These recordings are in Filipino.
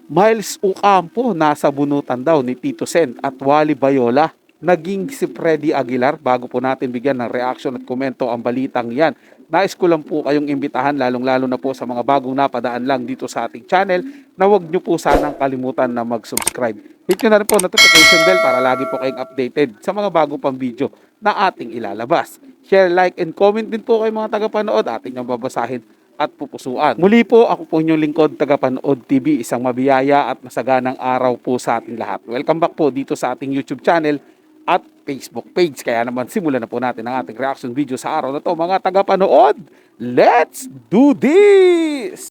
Miles Ocampo nasa bunutan daw ni Tito Sen at Wally Bayola. Naging si Freddy Aguilar. Bago po natin bigyan ng reaction at komento ang balitang yan, nais ko lang po kayong imbitahan, lalong-lalo na po sa mga bagong napadaan lang dito sa ating channel, na huwag nyo po sanang kalimutan na mag-subscribe. Hit nyo na rin po notification bell para lagi po kayong updated sa mga bago pang video na ating ilalabas. Share, like, and comment din po kayo mga tagapanood. Ating nang babasahin at pupusuan. Muli po, ako po inyong lingkod, Tagapanood TV, isang mabiyaya at masaganang araw po sa ating lahat. Welcome back po dito sa ating YouTube channel at Facebook page. Kaya naman simulan na po natin ang ating reaction video sa araw na to, mga tagapanood. Let's do this!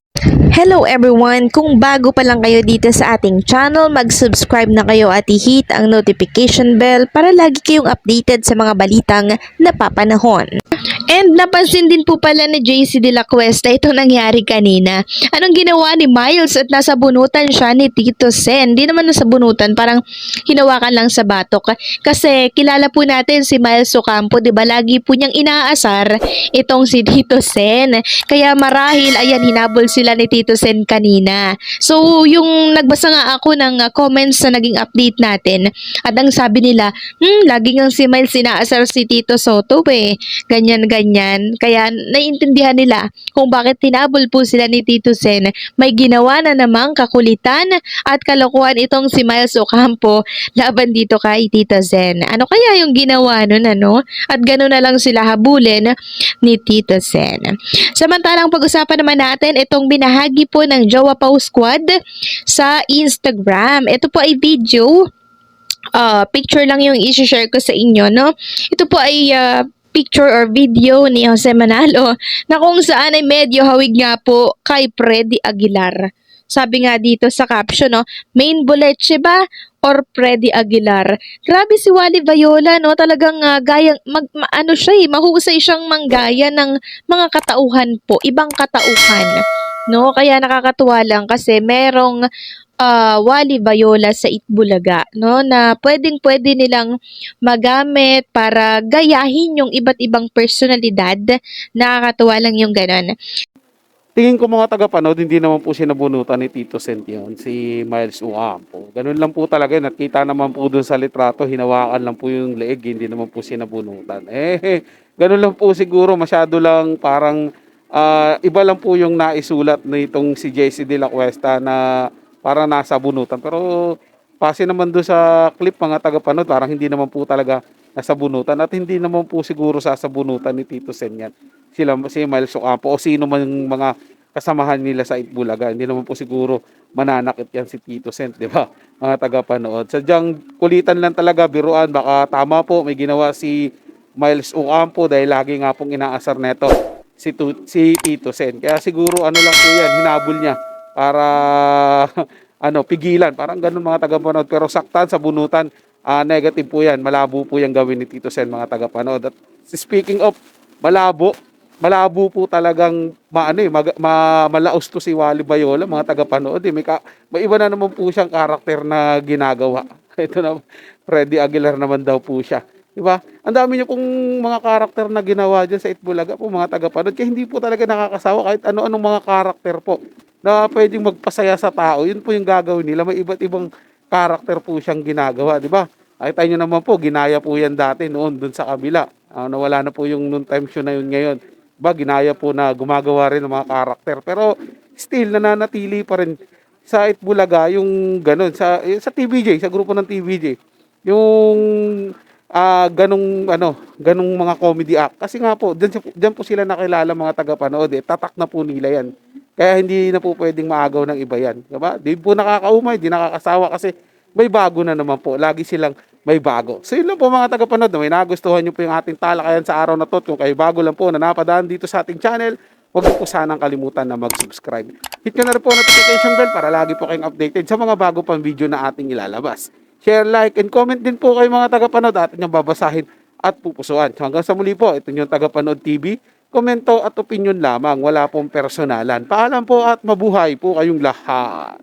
Hello everyone! Kung bago pa lang kayo dito sa ating channel, mag-subscribe na kayo at i-hit ang notification bell para lagi kayong updated sa mga balitang napapanahon. And napansin din po pala ni JC De La Cuesta itong nangyari kanina. Anong ginawa ni Miles at nasa bunutan siya ni Tito Sen? Hindi naman nasa bunutan, parang hinawakan lang sa batok. Kasi kilala po natin si Miles Ocampo, 'di ba? Lagi po niyang inaasar itong si Tito Sen. Kaya marahil ayan, hinabol sila ni Tito Sen kanina. So yung nagbasa nga ako ng comments na naging update natin at ang sabi nila, lagi ngang si Miles inaasar si Tito Soto ganyan. Kaya naiintindihan nila kung bakit tinabol po sila ni Tito Sen. May ginawa na namang kakulitan at kalokohan itong si Miles Ocampo laban dito kay Tito Sen. Ano kaya yung ginawa nun, ano? At gano'n na lang sila habulin ni Tito Sen. Samantalang pag-usapan naman natin itong binahagi po ng Jowa Pau Squad sa Instagram. Ito po ay video. Picture lang yung i-share ko sa inyo, no? Ito po ay picture or video ni Jose Manalo na kung saan ay medyo hawig nga po kay Freddy Aguilar. Sabi nga dito sa caption, no, main boleche ba or Freddy Aguilar? Grabe si Wally Bayola, no? Talagang ano siya, mahusay siyang manggaya ng mga katauhan po, ibang katauhan, no? Kaya nakakatuwa lang kasi merong Wally Bayola sa Itbulaga, no, na pwedeng-pwede nilang magamit para gayahin yung iba't ibang personalidad. Nakakatuwa lang yung ganon. Tingin ko mga tagapanood, hindi naman po sinabunutan ni Tito Sen yun, si Miles Ocampo. Ganun lang po talaga yun. At kita naman po dun sa litrato, hinawakan lang po yung leeg, hindi naman po sinabunutan. Ganun lang po siguro, masyado lang parang iba lang po yung naisulat nitong si JC De La Cuesta na parang nasa bunutan. Pero pasi naman doon sa clip mga tagapanood, parang hindi naman po talaga nasa bunutan at hindi naman po siguro sasabunutan ni Tito Sen yan. Si Miles Ocampo o sino man yung mga kasamahan nila sa Itbulaga. Hindi naman po siguro mananakit yan si Tito Sen, di ba? Mga tagapanood. Sadyang kulitan lang talaga, biruan. Baka tama po, may ginawa si Miles Ocampo dahil lagi nga pong inaasar neto si Tito Sen. Kaya siguro ano lang po yan, hinabol niya para pigilan, parang ganun mga tagapanood. Pero saktan sa bunutan, negative po yan, malabo po yung gawin ni Tito Sen mga tagapanood. At speaking of malabo po talagang malaos to si Wally Bayola mga tagapanood. May iba na naman po siyang karakter na ginagawa. Ito na, Freddy Aguilar naman daw po siya, diba? Ang dami niyo pong mga karakter na ginawa dyan sa Itbulaga po mga tagapanood. Kaya hindi po talaga nakakasawa kahit ano-anong mga karakter po na pwedeng magpasaya sa tao. Yun po yung gagawin nila. May iba't ibang karakter po siyang ginagawa, di ba? Nakita nyo naman po, ginaya po yan dati noon dun sa kabila. Nawala na po yung noon time show na yun ngayon. Diba? Ginaya po na gumagawa rin ng mga karakter. Pero still, nananatili pa rin sa Itbulaga yung ganun. Sa TVJ, sa grupo ng TVJ. Yung ganong mga comedy act. Kasi nga po, dyan po sila nakilala mga tagapanood. Tatak na po nila yan. Kaya hindi na po pwedeng maagaw ng iba yan. Diba? Di po nakakaumay, di nakakasawa kasi may bago na naman po. Lagi silang may bago. So yun lang po mga tagapanood. May nagustuhan nyo po yung ating talakayan sa araw na to. Kung kayo bago lang po na napadaan dito sa ating channel, huwag niyo po sanang kalimutan na mag-subscribe. Hit nyo na rin po notification bell para lagi po kayong updated sa mga bago pang video na ating ilalabas. Share, like, and comment din po kayo mga tagapanood. Atin yung babasahin at pupusuan. So hanggang sa muli po, ito yung Tagapanood TV. Komento at opinion lamang, wala pong personalan. Paalam po at mabuhay po kayong lahat.